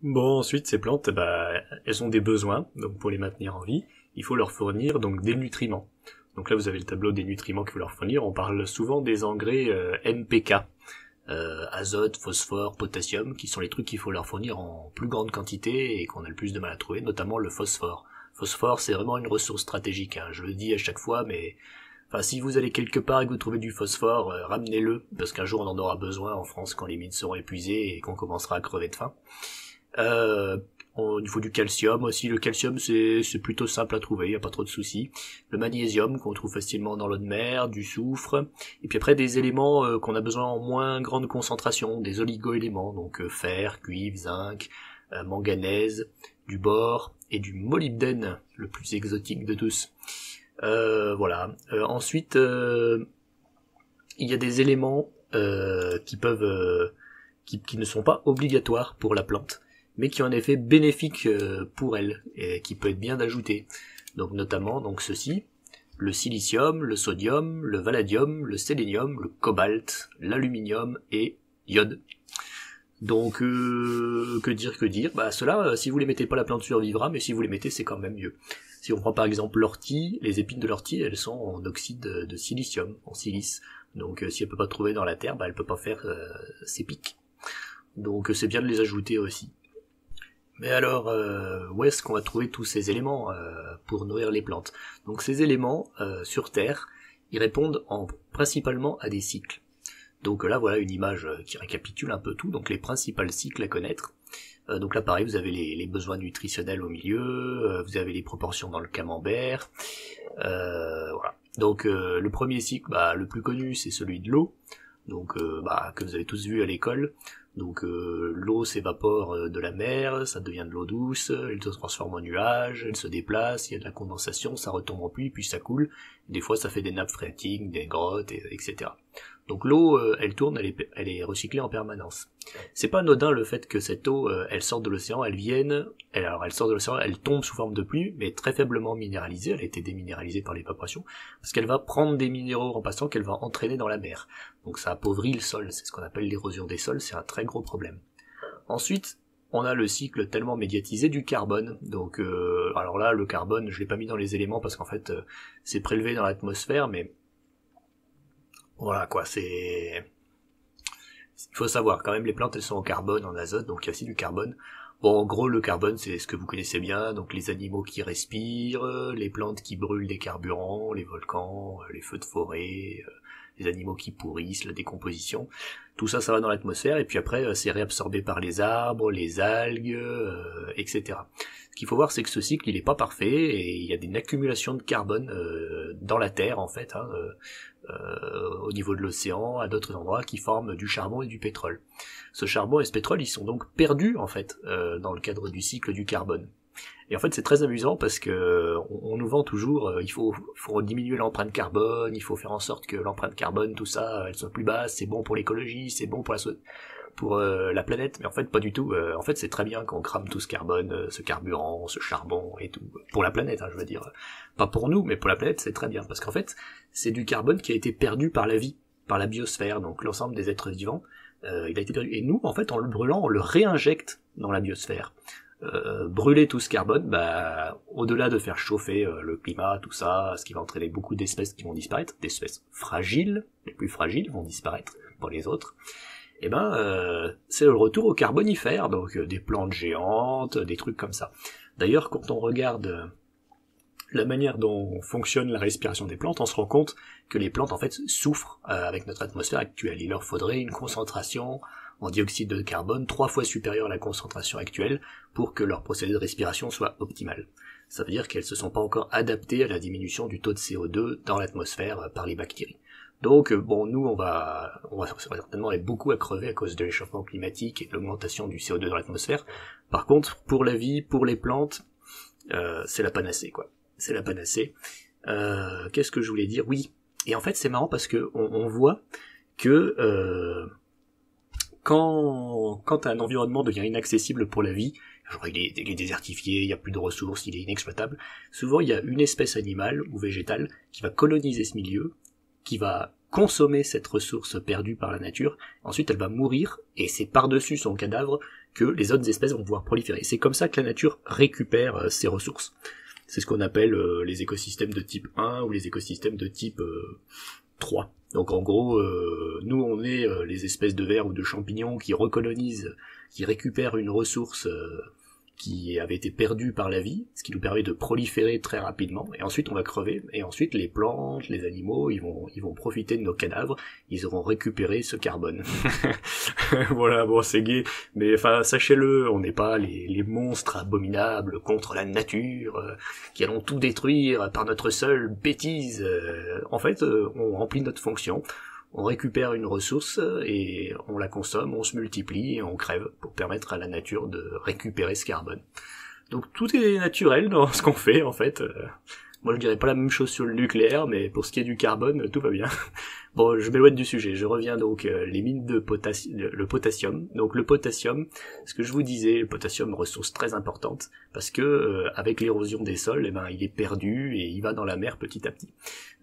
Bon, ensuite, ces plantes, bah, elles ont des besoins, donc pour les maintenir en vie, il faut leur fournir donc des nutriments. Donc là, vous avez le tableau des nutriments qu'il faut leur fournir. On parle souvent des engrais NPK, azote, phosphore, potassium, qui sont les trucs qu'il faut leur fournir en plus grande quantité et qu'on a le plus de mal à trouver, notamment le phosphore. Phosphore, c'est vraiment une ressource stratégique, hein. Je le dis à chaque fois, mais enfin, si vous allez quelque part et que vous trouvez du phosphore, ramenez-le, parce qu'un jour on en aura besoin en France quand les mines seront épuisées et qu'on commencera à crever de faim. Euh, au niveau du calcium aussi, le calcium c'est plutôt simple à trouver, il n'y a pas trop de soucis. Le magnésium qu'on trouve facilement dans l'eau de mer, du soufre, et puis après des éléments qu'on a besoin en moins grande concentration, des oligo-éléments, donc fer, cuivre, zinc, manganèse, du bore et du molybdène, le plus exotique de tous. Voilà. Ensuite, il y a des éléments qui peuvent qui ne sont pas obligatoires pour la plante, mais qui ont un effet bénéfique pour elle, et qui peut être bien d'ajouter. Donc notamment donc ceci, le silicium, le sodium, le vanadium, le sélénium, le cobalt, l'aluminium et iode. Donc que dire, bah cela, si vous les mettez pas, la plante survivra, mais si vous les mettez, c'est quand même mieux. Si on prend par exemple l'ortie, les épines de l'ortie, elles sont en oxyde de silicium, en silice. Donc si elle peut pas trouver dans la terre, bah elle peut pas faire ses pics. Donc c'est bien de les ajouter aussi. Mais alors, où est-ce qu'on va trouver tous ces éléments pour nourrir les plantes? Donc ces éléments, sur Terre, ils répondent principalement à des cycles. Donc là, voilà une image qui récapitule un peu tout, donc les principaux cycles à connaître. Donc là, pareil, vous avez les besoins nutritionnels au milieu, vous avez les proportions dans le camembert, voilà. Donc le premier cycle, bah, le plus connu, c'est celui de l'eau, donc bah, que vous avez tous vu à l'école. Donc l'eau s'évapore de la mer, ça devient de l'eau douce, elle se transforme en nuage, elle se déplace, il y a de la condensation, ça retombe en pluie, puis ça coule. Des fois ça fait des nappes phréatiques, des grottes, etc. Donc l'eau, elle tourne, elle est recyclée en permanence. C'est pas anodin le fait que cette eau, elle sorte de l'océan, elle sort de l'océan, elle tombe sous forme de pluie, mais très faiblement minéralisée, elle a été déminéralisée par l'évaporation, parce qu'elle va prendre des minéraux en passant qu'elle va entraîner dans la mer. Donc ça appauvrit le sol, c'est ce qu'on appelle l'érosion des sols, c'est un très gros problème. Ensuite, on a le cycle tellement médiatisé du carbone. Donc alors là, le carbone, je l'ai pas mis dans les éléments parce qu'en fait, c'est prélevé dans l'atmosphère, mais voilà quoi, c'est... Il faut savoir, quand même, les plantes, elles sont en carbone, en azote, donc il y a aussi du carbone. Bon, en gros, le carbone, c'est ce que vous connaissez bien, donc les animaux qui respirent, les plantes qui brûlent des carburants, les volcans, les feux de forêt, les animaux qui pourrissent, la décomposition. Tout ça, ça va dans l'atmosphère, et puis après, c'est réabsorbé par les arbres, les algues, etc. Ce qu'il faut voir, c'est que ce cycle, il est pas parfait, et il y a une accumulation de carbone dans la Terre, en fait, hein, au niveau de l'océan, à d'autres endroits, qui forment du charbon et du pétrole. Ce charbon et ce pétrole, ils sont donc perdus, en fait, dans le cadre du cycle du carbone. Et en fait, c'est très amusant parce que on nous vend toujours, faut diminuer l'empreinte carbone, il faut faire en sorte que l'empreinte carbone, tout ça, elle soit plus basse, c'est bon pour l'écologie, c'est bon pour la planète, mais en fait pas du tout. En fait, c'est très bien qu'on crame tout ce carbone, ce carburant, ce charbon et tout pour la planète, hein, je veux dire. Pas pour nous, mais pour la planète, c'est très bien parce qu'en fait, c'est du carbone qui a été perdu par la vie, par la biosphère, donc l'ensemble des êtres vivants. Il a été perdu. Et nous, en fait, en le brûlant, on le réinjecte dans la biosphère. Brûler tout ce carbone, bah, au-delà de faire chauffer le climat, tout ça, ce qui va entraîner beaucoup d'espèces qui vont disparaître, des espèces fragiles, les plus fragiles vont disparaître, pas les autres, et ben c'est le retour au carbonifère, donc des plantes géantes, des trucs comme ça. D'ailleurs, quand on regarde la manière dont fonctionne la respiration des plantes, on se rend compte que les plantes en fait souffrent avec notre atmosphère actuelle. Il leur faudrait une concentration en dioxyde de carbone 3 fois supérieure à la concentration actuelle pour que leur procédé de respiration soit optimal. Ça veut dire qu'elles se sont pas encore adaptées à la diminution du taux de CO2 dans l'atmosphère par les bactéries. Donc bon, nous on va certainement être beaucoup à crever à cause de l'échauffement climatique et de l'augmentation du CO2 dans l'atmosphère. Par contre, pour la vie, pour les plantes, c'est la panacée quoi. C'est la panacée. Qu'est-ce que je voulais dire? Oui. Et en fait, c'est marrant parce que on voit que quand un environnement devient inaccessible pour la vie, genre il est désertifié, il n'y a plus de ressources, il est inexploitable, souvent il y a une espèce animale ou végétale qui va coloniser ce milieu, qui va consommer cette ressource perdue par la nature, ensuite elle va mourir, et c'est par-dessus son cadavre que les autres espèces vont pouvoir proliférer. C'est comme ça que la nature récupère ses ressources. C'est ce qu'on appelle les écosystèmes de type 1 ou les écosystèmes de type 3. Donc en gros, nous on est les espèces de vers ou de champignons qui recolonisent, qui récupèrent une ressource qui avait été perdue par la vie, ce qui nous permet de proliférer très rapidement, et ensuite on va crever, et ensuite les plantes, les animaux, ils vont profiter de nos cadavres, ils auront récupéré ce carbone. Voilà, bon c'est gai, mais enfin sachez-le, on n'est pas les monstres abominables contre la nature, qui allons tout détruire par notre seule bêtise. En fait, on remplit notre fonction, on récupère une ressource et on la consomme, on se multiplie et on crève pour permettre à la nature de récupérer ce carbone. Donc tout est naturel dans ce qu'on fait en fait. Moi je dirais pas la même chose sur le nucléaire, mais pour ce qui est du carbone, tout va bien. Bon, je m'éloigne du sujet, je reviens donc les mines de le potassium. Donc le potassium, ce que je vous disais, le potassium, ressource très importante, parce que avec l'érosion des sols, eh ben il est perdu et il va dans la mer petit à petit.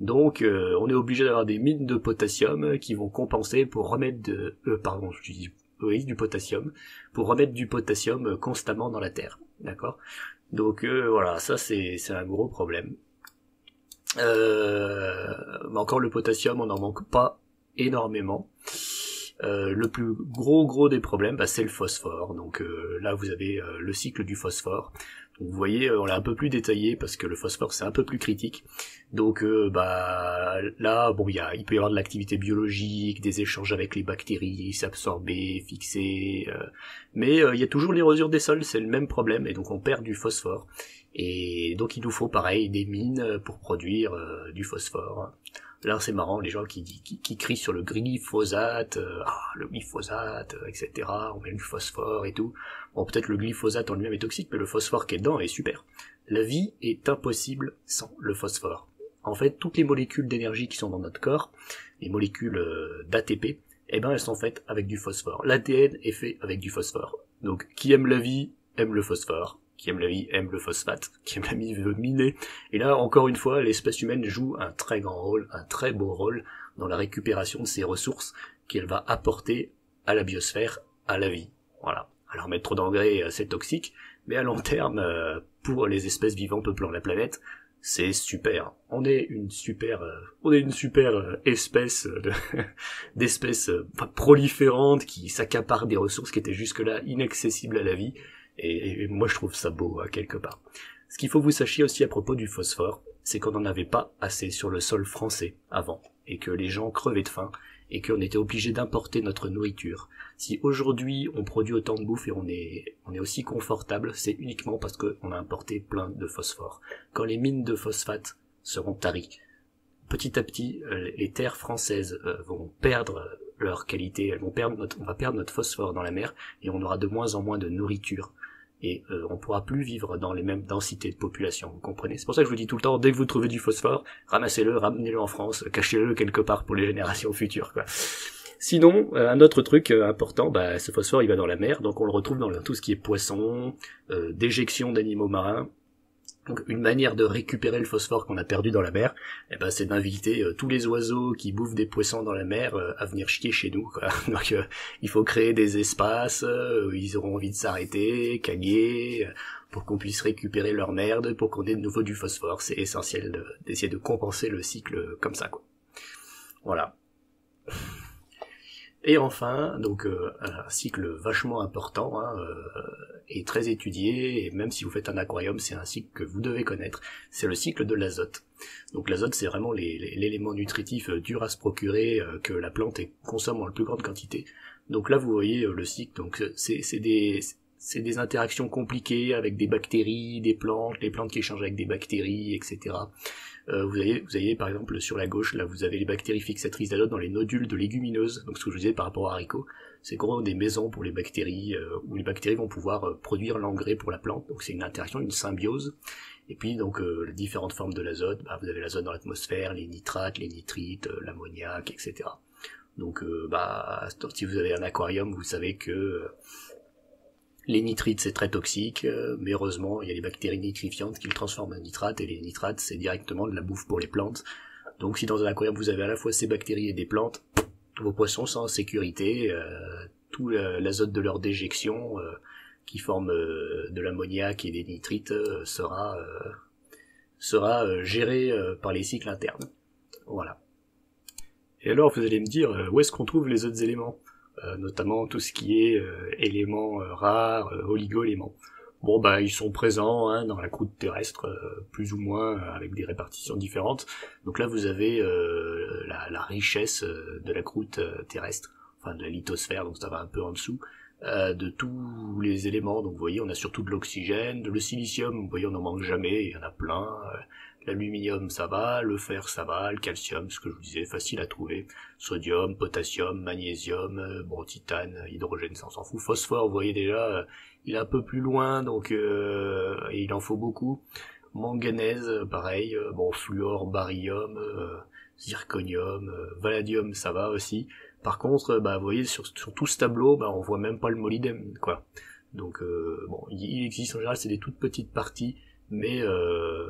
Donc on est obligé d'avoir des mines de potassium qui vont compenser pour remettre du potassium, pour remettre du potassium constamment dans la terre. D'accord ? Donc voilà, ça c'est un gros problème. Mais encore le potassium, on n'en manque pas énormément. Le plus gros des problèmes, c'est le phosphore. Donc là vous avez le cycle du phosphore. Donc, vous voyez, on l'a un peu plus détaillé parce que le phosphore c'est un peu plus critique. Donc là, bon, il peut y avoir de l'activité biologique, des échanges avec les bactéries, s'absorber, fixer, mais il y a toujours l'érosion des sols, c'est le même problème, et donc on perd du phosphore. Et donc il nous faut pareil des mines pour produire du phosphore. Là c'est marrant, les gens qui crient sur le glyphosate, le glyphosate, etc. On met du phosphore et tout. Bon, peut-être le glyphosate en lui-même est toxique, mais le phosphore qui est dedans est super. La vie est impossible sans le phosphore. En fait, toutes les molécules d'énergie qui sont dans notre corps, les molécules d'ATP, eh ben elles sont faites avec du phosphore. L'ADN est fait avec du phosphore. Donc qui aime la vie aime le phosphore. Qui aime la vie aime le phosphate, qui aime la vie veut miner. Et là, encore une fois, l'espèce humaine joue un très grand rôle, un très beau rôle dans la récupération de ces ressources qu'elle va apporter à la biosphère, à la vie. Voilà. Alors mettre trop d'engrais, c'est toxique, mais à long terme, pour les espèces vivantes peuplant la planète, c'est super. On est une super espèce d'espèces proliférantes qui s'accaparent des ressources qui étaient jusque-là inaccessibles à la vie. Et moi je trouve ça beau, quelque part. Ce qu'il faut que vous sachiez aussi à propos du phosphore, c'est qu'on n'en avait pas assez sur le sol français avant, et que les gens crevaient de faim, et qu'on était obligé d'importer notre nourriture. Si aujourd'hui on produit autant de bouffe et on est aussi confortable, c'est uniquement parce qu'on a importé plein de phosphore. Quand les mines de phosphate seront taries, petit à petit, les terres françaises vont perdre leur qualité, on va perdre notre phosphore dans la mer, et on aura de moins en moins de nourriture. Et on pourra plus vivre dans les mêmes densités de population, vous comprenez? C'est pour ça que je vous dis tout le temps, dès que vous trouvez du phosphore, ramassez-le, ramenez-le en France, cachez-le quelque part pour les générations futures, quoi. Sinon, un autre truc important, ce phosphore il va dans la mer, donc on le retrouve dans tout ce qui est poissons, déjection d'animaux marins. Donc une manière de récupérer le phosphore qu'on a perdu dans la mer, c'est d'inviter tous les oiseaux qui bouffent des poissons dans la mer à venir chier chez nous, quoi. Donc il faut créer des espaces où ils auront envie de s'arrêter, caguer, pour qu'on puisse récupérer leur merde, pour qu'on ait de nouveau du phosphore. C'est essentiel d'essayer de compenser le cycle comme ça, quoi. Voilà. Et enfin, donc un cycle vachement important, et très étudié, et même si vous faites un aquarium, c'est un cycle que vous devez connaître, c'est le cycle de l'azote. Donc l'azote, c'est vraiment l'élément nutritif dur à se procurer, que la plante consomme en plus grande quantité. Donc là, vous voyez le cycle, donc c'est des interactions compliquées avec des bactéries, des plantes, les plantes qui échangent avec des bactéries, etc. Vous avez par exemple sur la gauche, là vous avez les bactéries fixatrices d'azote dans les nodules de légumineuses, donc ce que je vous disais par rapport aux haricots, c'est gros des maisons pour les bactéries, où les bactéries vont pouvoir produire l'engrais pour la plante, donc c'est une interaction, une symbiose. Et puis donc les différentes formes de l'azote, vous avez l'azote dans l'atmosphère, les nitrates, les nitrites, l'ammoniac, etc. Donc si vous avez un aquarium, vous savez que les nitrites c'est très toxique, mais heureusement il y a les bactéries nitrifiantes qui le transforment en nitrate, et les nitrates c'est directement de la bouffe pour les plantes, Donc si dans un aquarium vous avez à la fois ces bactéries et des plantes, vos poissons sont en sécurité, tout l'azote de leur déjection qui forme de l'ammoniac et des nitrites sera géré par les cycles internes. Voilà. Et alors vous allez me dire, où est-ce qu'on trouve les autres éléments, notamment tout ce qui est éléments rares, oligo-éléments. Bon bah ils sont présents dans la croûte terrestre, plus ou moins avec des répartitions différentes. Donc là vous avez la richesse de la croûte terrestre, enfin de la lithosphère, donc ça va un peu en dessous, de tous les éléments. Donc vous voyez on a surtout de l'oxygène, le silicium, vous voyez on n'en manque jamais, il y en a plein. L'aluminium ça va, le fer ça va, le calcium, ce que je vous disais, facile à trouver, sodium, potassium, magnésium, bon titane, hydrogène ça on s'en fout, phosphore vous voyez déjà, il est un peu plus loin donc et il en faut beaucoup, manganèse pareil, bon fluor, barium, zirconium, vanadium ça va aussi, par contre bah vous voyez sur tout ce tableau bah on voit même pas le molybdène quoi, donc bon il existe en général c'est des toutes petites parties. Mais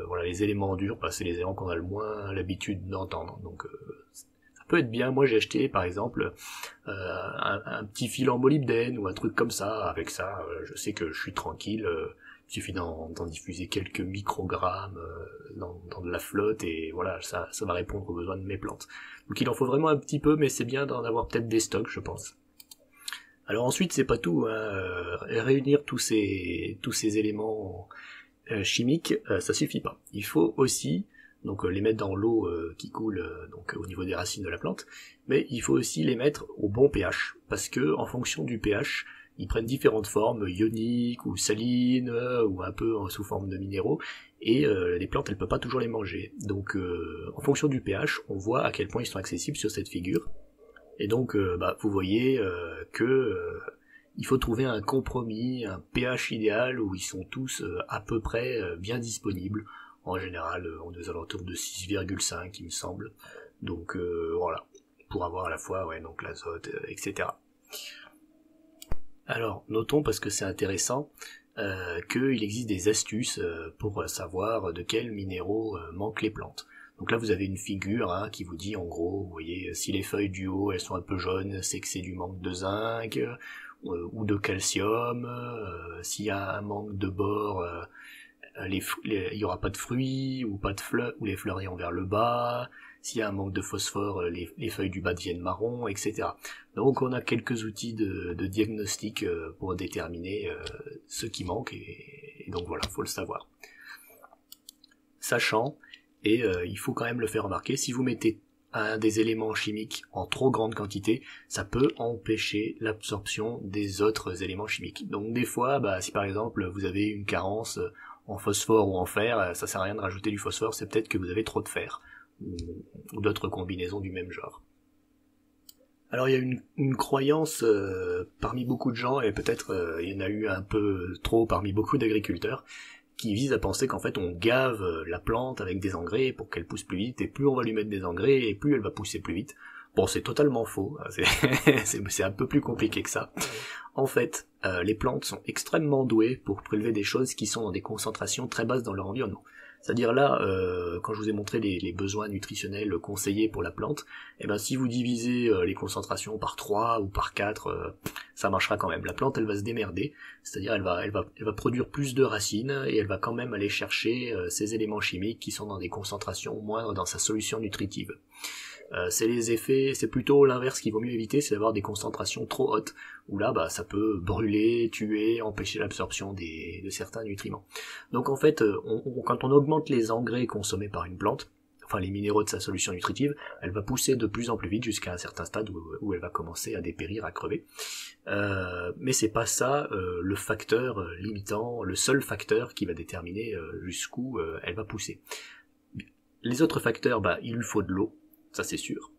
voilà, les éléments durs, bah, c'est les éléments qu'on a le moins l'habitude d'entendre. Donc ça peut être bien. Moi j'ai acheté par exemple un petit fil en molybdène ou un truc comme ça. Avec ça, je sais que je suis tranquille. Il suffit d'en diffuser quelques microgrammes dans de la flotte et voilà, ça va répondre aux besoins de mes plantes. Donc il en faut vraiment un petit peu, mais c'est bien d'en avoir peut-être des stocks, je pense. Alors ensuite c'est pas tout. Réunir tous ces éléments chimiques, ça suffit pas. Il faut aussi donc les mettre dans l'eau qui coule donc au niveau des racines de la plante, mais il faut aussi les mettre au bon pH, parce que en fonction du pH, ils prennent différentes formes, ioniques ou salines, ou un peu sous forme de minéraux, et les plantes elles peuvent pas toujours les manger. Donc en fonction du pH, on voit à quel point ils sont accessibles sur cette figure. Et donc bah, vous voyez que il faut trouver un compromis, un pH idéal où ils sont tous à peu près bien disponibles. En général, on est aux alentours de 6,5 il me semble. Donc voilà, pour avoir à la fois donc l'azote, etc. Alors, notons, parce que c'est intéressant, qu'il existe des astuces pour savoir de quels minéraux manquent les plantes. Donc là, vous avez une figure qui vous dit, en gros, vous voyez, si les feuilles du haut, elles sont un peu jaunes, c'est que c'est du manque de zinc, ou de calcium. S'il y a un manque de bord, il y aura pas de fruits, ou pas de fleurs, ou les fleurs iront vers le bas. S'il y a un manque de phosphore, les feuilles du bas deviennent marron, etc. Donc on a quelques outils de diagnostic pour déterminer ce qui manque, et donc voilà, faut le savoir. Sachant, et il faut quand même le faire remarquer, si vous mettez un des éléments chimiques en trop grande quantité, ça peut empêcher l'absorption des autres éléments chimiques. Donc des fois, si par exemple vous avez une carence en phosphore ou en fer, ça sert à rien de rajouter du phosphore, c'est peut-être que vous avez trop de fer, ou d'autres combinaisons du même genre. Alors il y a une croyance parmi beaucoup de gens, et peut-être il y en a eu un peu trop parmi beaucoup d'agriculteurs, qui vise à penser qu'en fait on gave la plante avec des engrais pour qu'elle pousse plus vite, et plus on va lui mettre des engrais, et plus elle va pousser plus vite. Bon, c'est totalement faux, c'est un peu plus compliqué que ça. En fait, les plantes sont extrêmement douées pour prélever des choses qui sont dans des concentrations très basses dans leur environnement. C'est-à-dire là, quand je vous ai montré les besoins nutritionnels conseillés pour la plante, si vous divisez les concentrations par 3 ou par 4, ça marchera quand même. La plante, elle va se démerder, c'est-à-dire elle va produire plus de racines, et elle va quand même aller chercher ces éléments chimiques qui sont dans des concentrations moindres dans sa solution nutritive. C'est plutôt l'inverse qu'il vaut mieux éviter, c'est d'avoir des concentrations trop hautes, où là ça peut brûler, tuer, empêcher l'absorption de certains nutriments. Donc en fait, quand on augmente les engrais consommés par une plante, enfin les minéraux de sa solution nutritive, elle va pousser de plus en plus vite jusqu'à un certain stade où elle va commencer à dépérir, à crever. Mais c'est pas ça le facteur limitant, le seul facteur qui va déterminer jusqu'où elle va pousser. Les autres facteurs, il lui faut de l'eau, ça c'est sûr.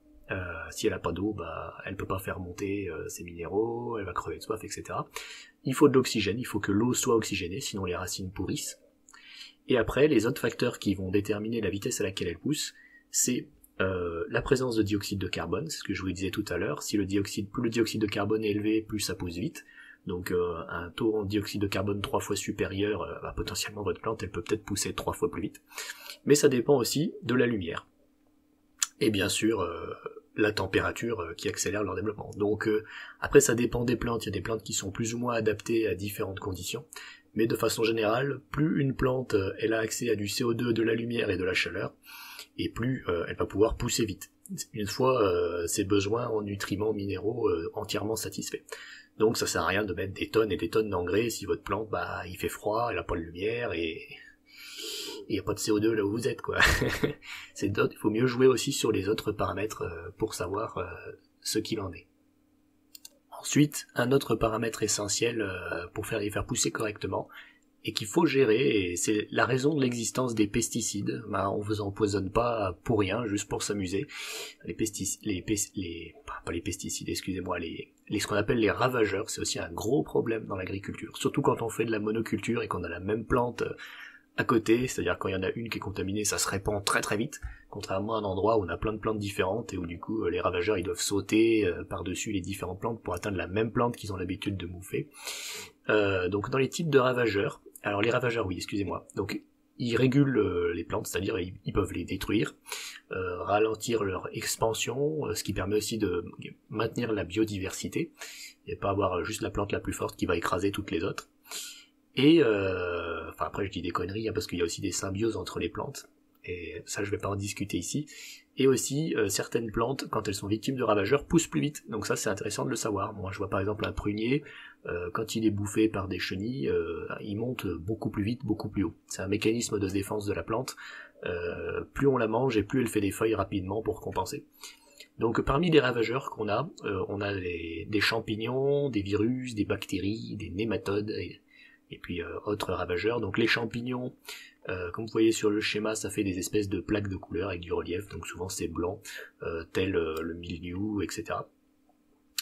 Si elle a pas d'eau, elle peut pas faire monter ses minéraux, elle va crever de soif, etc. Il faut de l'oxygène, il faut que l'eau soit oxygénée, sinon les racines pourrissent. Et après, les autres facteurs qui vont déterminer la vitesse à laquelle elle pousse, c'est la présence de dioxyde de carbone, c'est ce que je vous disais tout à l'heure. Si plus le dioxyde de carbone est élevé, plus ça pousse vite. Donc un taux en dioxyde de carbone 3 fois supérieur, potentiellement votre plante elle peut peut-être pousser 3 fois plus vite. Mais ça dépend aussi de la lumière. et bien sûr la température qui accélère leur développement. Donc après ça dépend des plantes, il y a des plantes qui sont plus ou moins adaptées à différentes conditions, mais de façon générale, plus une plante elle a accès à du CO2, de la lumière et de la chaleur, et plus elle va pouvoir pousser vite, une fois ses besoins en nutriments minéraux entièrement satisfaits. Donc ça sert à rien de mettre des tonnes et des tonnes d'engrais si votre plante il fait froid, elle a pas de lumière et il n'y a pas de CO2 là où vous êtes, quoi. Il faut mieux jouer aussi sur les autres paramètres pour savoir ce qu'il en est. Ensuite, un autre paramètre essentiel pour les faire pousser correctement, et qu'il faut gérer, et c'est la raison de l'existence des pesticides. On vous empoisonne pas pour rien, juste pour s'amuser. Pas les pesticides, excusez-moi, ce qu'on appelle les ravageurs, c'est aussi un gros problème dans l'agriculture. Surtout quand on fait de la monoculture et qu'on a la même plante à côté, c'est-à-dire quand il y en a une qui est contaminée, ça se répand très très vite, contrairement à un endroit où on a plein de plantes différentes et où du coup les ravageurs ils doivent sauter par-dessus les différentes plantes pour atteindre la même plante qu'ils ont l'habitude de bouffer. Donc dans les types de ravageurs, alors les ravageurs, oui, excusez-moi, donc ils régulent les plantes, c'est-à-dire ils peuvent les détruire, ralentir leur expansion, ce qui permet aussi de maintenir la biodiversité, et pas avoir juste la plante la plus forte qui va écraser toutes les autres. Et après je dis des conneries parce qu'il y a aussi des symbioses entre les plantes, et ça je vais pas en discuter ici. Et aussi certaines plantes, quand elles sont victimes de ravageurs, poussent plus vite, donc ça c'est intéressant de le savoir. Moi je vois par exemple un prunier, quand il est bouffé par des chenilles, il monte beaucoup plus vite, beaucoup plus haut. C'est un mécanisme de défense de la plante, plus on la mange et plus elle fait des feuilles rapidement pour compenser. Donc parmi les ravageurs qu'on a, on a des champignons, des virus, des bactéries, des nématodes, et puis autres ravageurs. Donc les champignons, comme vous voyez sur le schéma, ça fait des espèces de plaques de couleur avec du relief, donc souvent c'est blanc, tel le mildiou, etc.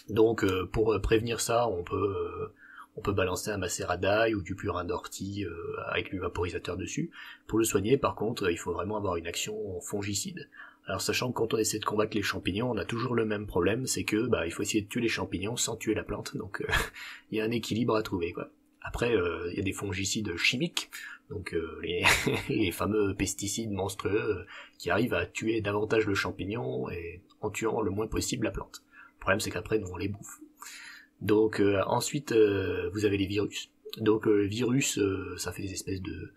Donc pour prévenir ça, on peut balancer un macérat d'ail ou du purin d'ortie avec du vaporisateur dessus. Pour le soigner, par contre, il faut vraiment avoir une action fongicide. Alors sachant que quand on essaie de combattre les champignons, on a toujours le même problème, c'est que il faut essayer de tuer les champignons sans tuer la plante, donc il y a un équilibre à trouver, quoi. Après, il y a des fongicides chimiques, donc les fameux pesticides monstrueux qui arrivent à tuer davantage le champignon et en tuant le moins possible la plante. Le problème c'est qu'après nous on les bouffe. Donc ensuite vous avez les virus. Donc le virus ça fait des espèces de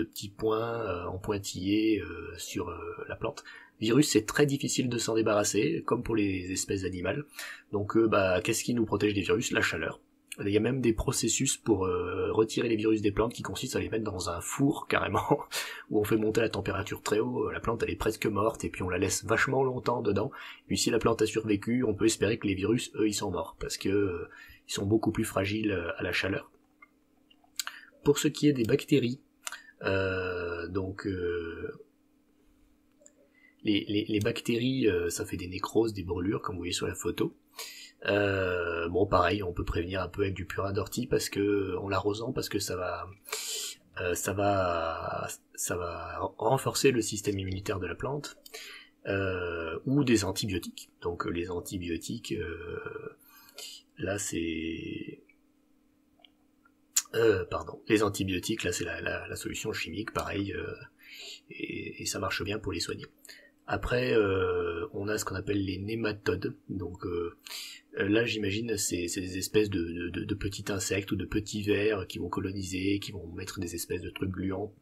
petits points en pointillés sur la plante. Virus c'est très difficile de s'en débarrasser, comme pour les espèces animales. Donc qu'est-ce qui nous protège des virus? La chaleur. Il y a même des processus pour retirer les virus des plantes qui consistent à les mettre dans un four carrément, où on fait monter la température très haut, la plante elle est presque morte et puis on la laisse vachement longtemps dedans. Puis si la plante a survécu, on peut espérer que les virus, eux, ils sont morts, parce que ils sont beaucoup plus fragiles à la chaleur. Pour ce qui est des bactéries, les bactéries, ça fait des nécroses, des brûlures, comme vous voyez sur la photo. Pareil, on peut prévenir un peu avec du purin d'ortie en l'arrosant, parce que ça va renforcer le système immunitaire de la plante, ou des antibiotiques. Donc les antibiotiques, là c'est les antibiotiques, là c'est la solution chimique, pareil, et ça marche bien pour les soigner. Après, on a ce qu'on appelle les nématodes. Donc là, j'imagine, c'est des espèces de petits insectes ou de petits vers qui vont coloniser, qui vont mettre des espèces de trucs gluants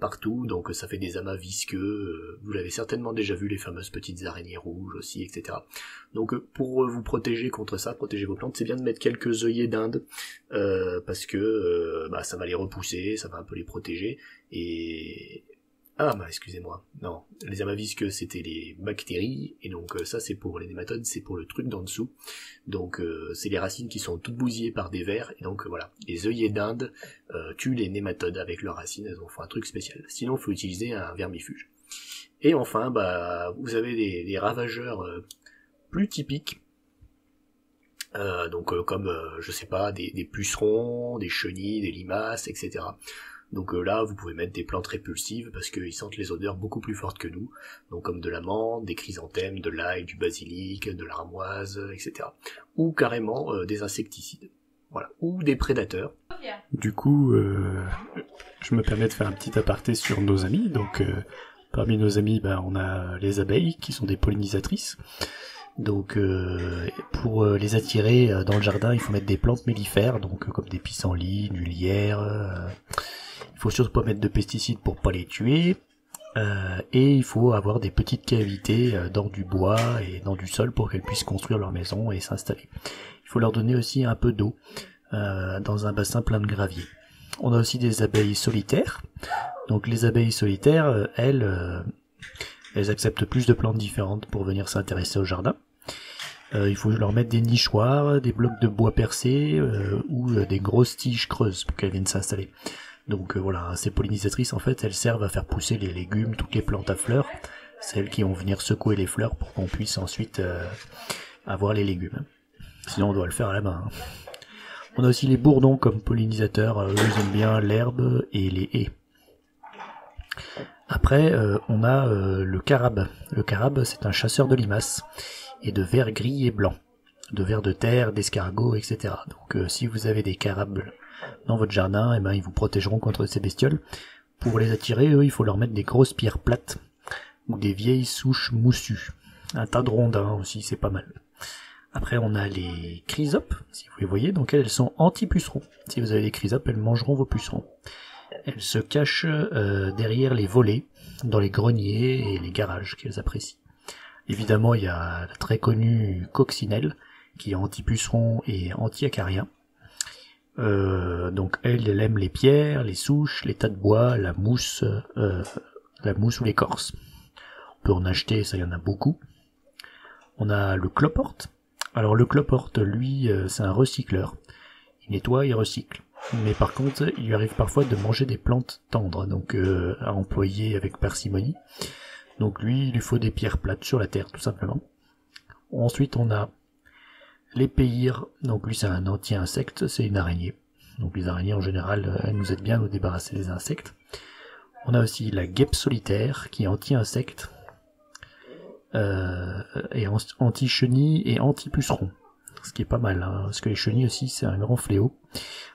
partout. Donc ça fait des amas visqueux. Vous l'avez certainement déjà vu, les fameuses petites araignées rouges aussi, etc. Donc pour vous protéger contre ça, protéger vos plantes, c'est bien de mettre quelques œillets d'Inde, parce que ça va les repousser, ça va un peu les protéger. Excusez-moi. Non, les amas visqueux c'était les bactéries, et donc ça c'est pour les nématodes, c'est pour le truc d'en dessous. Donc c'est les racines qui sont toutes bousillées par des vers, et donc voilà, les œillets d'Inde tuent les nématodes avec leurs racines, elles ont fait un truc spécial. Sinon il faut utiliser un vermifuge. Et enfin, vous avez des ravageurs plus typiques, comme je sais pas, des pucerons, des chenilles, des limaces, etc. Donc là, vous pouvez mettre des plantes répulsives parce qu'ils sentent les odeurs beaucoup plus fortes que nous, donc comme de la menthe, des chrysanthèmes, de l'ail, du basilic, de l'armoise, etc. Ou carrément des insecticides, voilà, ou des prédateurs. Du coup, je me permets de faire un petit aparté sur nos amis. Donc Parmi nos amis, on a les abeilles qui sont des pollinisatrices. Donc pour les attirer dans le jardin, il faut mettre des plantes mellifères, donc comme des pissenlits, du lierre. Il faut surtout pas mettre de pesticides pour pas les tuer. Et il faut avoir des petites cavités dans du bois et dans du sol pour qu'elles puissent construire leur maison et s'installer. Il faut leur donner aussi un peu d'eau dans un bassin plein de gravier. On a aussi des abeilles solitaires. Donc les abeilles solitaires, elles acceptent plus de plantes différentes pour venir s'intéresser au jardin. Il faut leur mettre des nichoirs, des blocs de bois percés ou des grosses tiges creuses pour qu'elles viennent s'installer. Donc voilà, ces pollinisatrices en fait, elles servent à faire pousser les légumes, toutes les plantes à fleurs, celles qui vont venir secouer les fleurs pour qu'on puisse ensuite avoir les légumes. Sinon on doit le faire à la main. On a aussi les bourdons comme pollinisateurs, ils aiment bien l'herbe et les haies. Après, on a le carabe. Le carabe, c'est un chasseur de limaces et de vers gris et blancs, de vers de terre, d'escargots, etc. Donc si vous avez des carabes dans votre jardin, ils vous protégeront contre ces bestioles. Pour les attirer, eux, il faut leur mettre des grosses pierres plates ou des vieilles souches moussues. Un tas de rondins aussi, c'est pas mal. Après, on a les chrysopes, si vous les voyez, donc elles sont anti-pucerons. Si vous avez des chrysopes, elles mangeront vos pucerons. Elles se cachent derrière les volets, dans les greniers et les garages qu'elles apprécient. Évidemment, il y a la très connue coccinelle, qui est anti-puceron et anti-acarien. Donc elle aime les pierres, les souches, les tas de bois, la mousse ou l'écorce. On peut en acheter, ça y en a beaucoup. On a le cloporte. Alors le cloporte, lui, c'est un recycleur. Il nettoie, il recycle. Mais par contre, il lui arrive parfois de manger des plantes tendres, donc à employer avec parcimonie. Donc lui, il lui faut des pierres plates sur la terre, tout simplement. Ensuite, on a l'épéire. Donc lui, c'est un anti-insecte, c'est une araignée. Donc les araignées, en général, elles nous aident bien à nous débarrasser des insectes. On a aussi la guêpe solitaire, qui est anti-insecte, et anti-chenille et anti-puceron. Ce qui est pas mal, hein, parce que les chenilles aussi, c'est un grand fléau.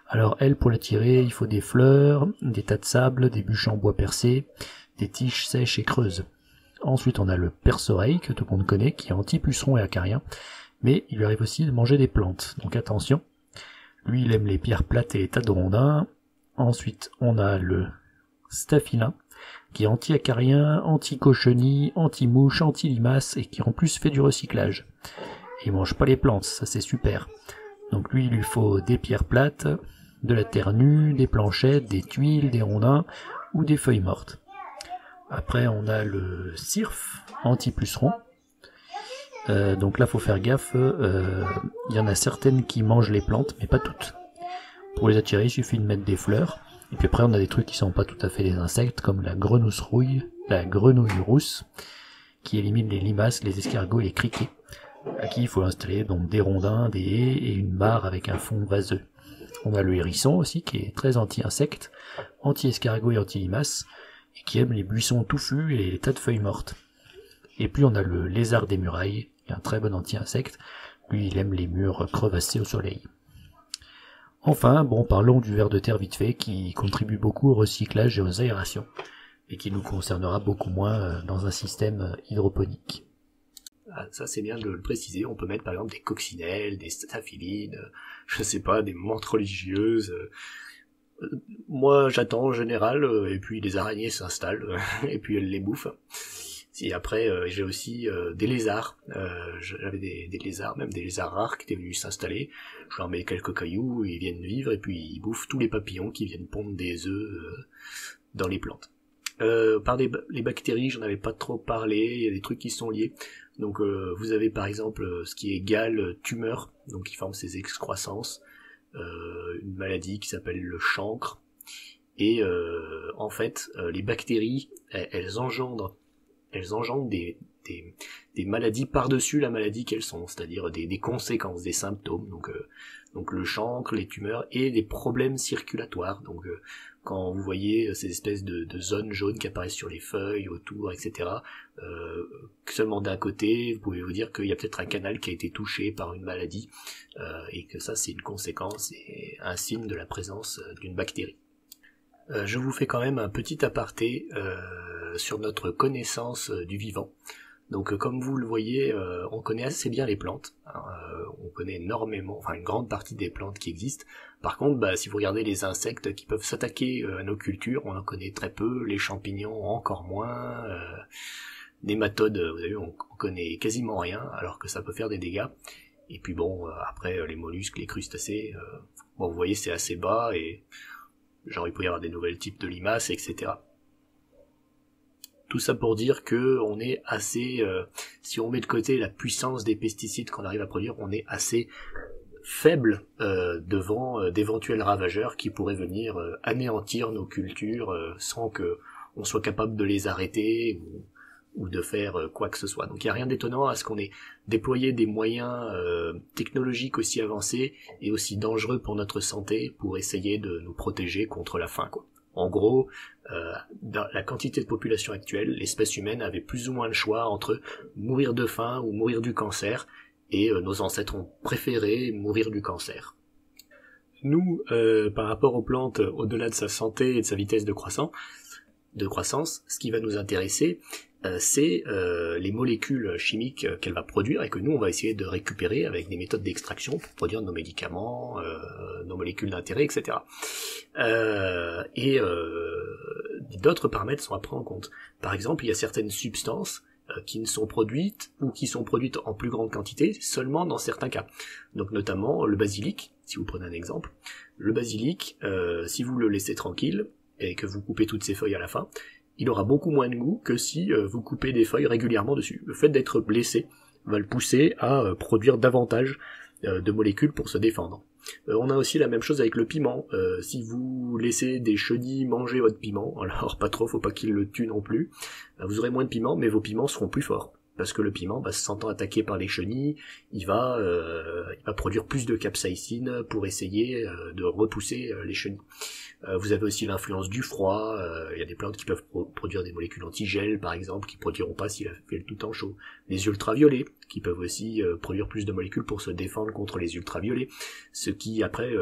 Alors elle, pour l'attirer, il faut des fleurs, des tas de sable, des bûches en bois percés, des tiges sèches et creuses. Ensuite, on a le perce-oreille, que tout le monde connaît, qui est anti-puceron et acarien, mais il lui arrive aussi de manger des plantes, donc attention. Lui, il aime les pierres plates et les tas de rondins. Ensuite, on a le staphylin, qui est anti-acarien, anti-cochenille, anti-mouche, anti-limace, et qui en plus fait du recyclage. Il mange pas les plantes, ça c'est super. Donc lui, il lui faut des pierres plates, de la terre nue, des planchettes, des tuiles, des rondins ou des feuilles mortes. Après, on a le cirfe, anti-puceron. Donc là, faut faire gaffe. Il y en a certaines qui mangent les plantes, mais pas toutes. Pour les attirer, il suffit de mettre des fleurs. Et puis après, on a des trucs qui sont pas tout à fait des insectes, comme la grenouille rousse, qui élimine les limaces, les escargots et les criquets. À qui il faut installer donc des rondins, des haies et une mare avec un fond vaseux. On a le hérisson aussi, qui est très anti-insecte, anti-escargot et anti-limace, et qui aime les buissons touffus et les tas de feuilles mortes. Et puis on a le lézard des murailles, qui est un très bon anti-insecte. Lui, il aime les murs crevassés au soleil. Enfin, parlons du ver de terre vite fait, qui contribue beaucoup au recyclage et aux aérations, et qui nous concernera beaucoup moins dans un système hydroponique. Ah, ça c'est bien de le préciser, on peut mettre par exemple des coccinelles, des staphylines, je sais pas, des menthes religieuses. Moi j'attends en général, et puis les araignées s'installent, et puis elles les bouffent. Et après j'ai aussi des lézards, j'avais des lézards, même des lézards rares qui étaient venus s'installer, je leur mets quelques cailloux, ils viennent vivre, et puis ils bouffent tous les papillons qui viennent pondre des œufs dans les plantes. Les bactéries, j'en avais pas trop parlé, il y a des trucs qui sont liés. Donc vous avez par exemple ce qui est gale tumeur, donc qui forme ces excroissances, une maladie qui s'appelle le chancre, et en fait les bactéries elles engendrent des maladies par-dessus la maladie qu'elles sont, c'est-à-dire des conséquences, des symptômes, donc le chancre, les tumeurs et des problèmes circulatoires. Donc quand vous voyez ces espèces de zones jaunes qui apparaissent sur les feuilles, autour, etc., seulement d'un côté, vous pouvez vous dire qu'il y a peut-être un canal qui a été touché par une maladie, et que ça c'est une conséquence et un signe de la présence d'une bactérie. Je vous fais quand même un petit aparté sur notre connaissance du vivant. Donc comme vous le voyez, on connaît assez bien les plantes, hein, on connaît énormément, enfin une grande partie des plantes qui existent. Par contre, si vous regardez les insectes qui peuvent s'attaquer à nos cultures, on en connaît très peu, les champignons encore moins, nématodes, vous avez vu, on connaît quasiment rien, alors que ça peut faire des dégâts. Et puis bon, après les mollusques, les crustacés, bon vous voyez c'est assez bas, et genre il peut y avoir des nouveaux types de limaces, etc. Tout ça pour dire que on est assez, si on met de côté la puissance des pesticides qu'on arrive à produire, on est assez faible devant d'éventuels ravageurs qui pourraient venir anéantir nos cultures sans que on soit capable de les arrêter ou de faire quoi que ce soit. Donc il n'y a rien d'étonnant à ce qu'on ait déployé des moyens technologiques aussi avancés et aussi dangereux pour notre santé pour essayer de nous protéger contre la faim, quoi. En gros, dans la quantité de population actuelle, l'espèce humaine avait plus ou moins le choix entre mourir de faim ou mourir du cancer, et nos ancêtres ont préféré mourir du cancer. Nous, par rapport aux plantes, au-delà de sa santé et de sa vitesse de croissance, ce qui va nous intéresser, c'est les molécules chimiques qu'elle va produire et que nous on va essayer de récupérer avec des méthodes d'extraction pour produire nos médicaments, nos molécules d'intérêt, etc. D'autres paramètres sont à prendre en compte. Par exemple, il y a certaines substances qui ne sont produites ou qui sont produites en plus grande quantité seulement dans certains cas. Donc notamment le basilic, si vous prenez un exemple. Le basilic, si vous le laissez tranquille et que vous coupez toutes ses feuilles à la fin, il aura beaucoup moins de goût que si vous coupez des feuilles régulièrement dessus. Le fait d'être blessé va le pousser à produire davantage de molécules pour se défendre. On a aussi la même chose avec le piment. Si vous laissez des chenilles manger votre piment, alors pas trop, faut pas qu'ils le tuent non plus, vous aurez moins de piment, mais vos piments seront plus forts. Parce que le piment, se sentant attaqué par les chenilles, il va produire plus de capsaïcine pour essayer de repousser les chenilles. Vous avez aussi l'influence du froid, il y a des plantes qui peuvent produire des molécules antigel par exemple, qui ne produiront pas s'il a fait tout le temps chaud. Les ultraviolets, qui peuvent aussi produire plus de molécules pour se défendre contre les ultraviolets, ce qui après,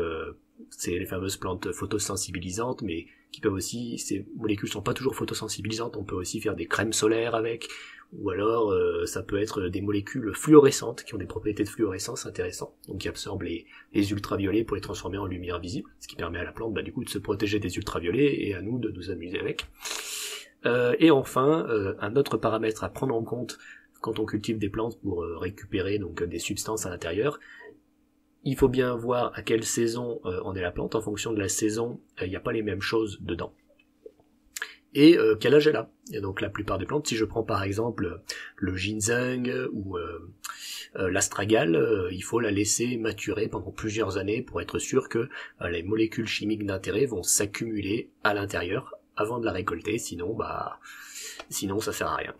c'est les fameuses plantes photosensibilisantes, mais qui peuvent aussi, ces molécules sont pas toujours photosensibilisantes, on peut aussi faire des crèmes solaires avec, ou alors ça peut être des molécules fluorescentes qui ont des propriétés de fluorescence intéressantes, donc qui absorbent les ultraviolets pour les transformer en lumière visible, ce qui permet à la plante du coup de se protéger des ultraviolets et à nous de nous amuser avec. Et enfin, un autre paramètre à prendre en compte quand on cultive des plantes pour récupérer donc des substances à l'intérieur, il faut bien voir à quelle saison en est la plante. En fonction de la saison, il n'y a pas les mêmes choses dedans. Et quel âge elle a. Et donc la plupart des plantes, si je prends par exemple le ginseng ou l'astragale, il faut la laisser maturer pendant plusieurs années pour être sûr que les molécules chimiques d'intérêt vont s'accumuler à l'intérieur avant de la récolter, sinon ça sert à rien.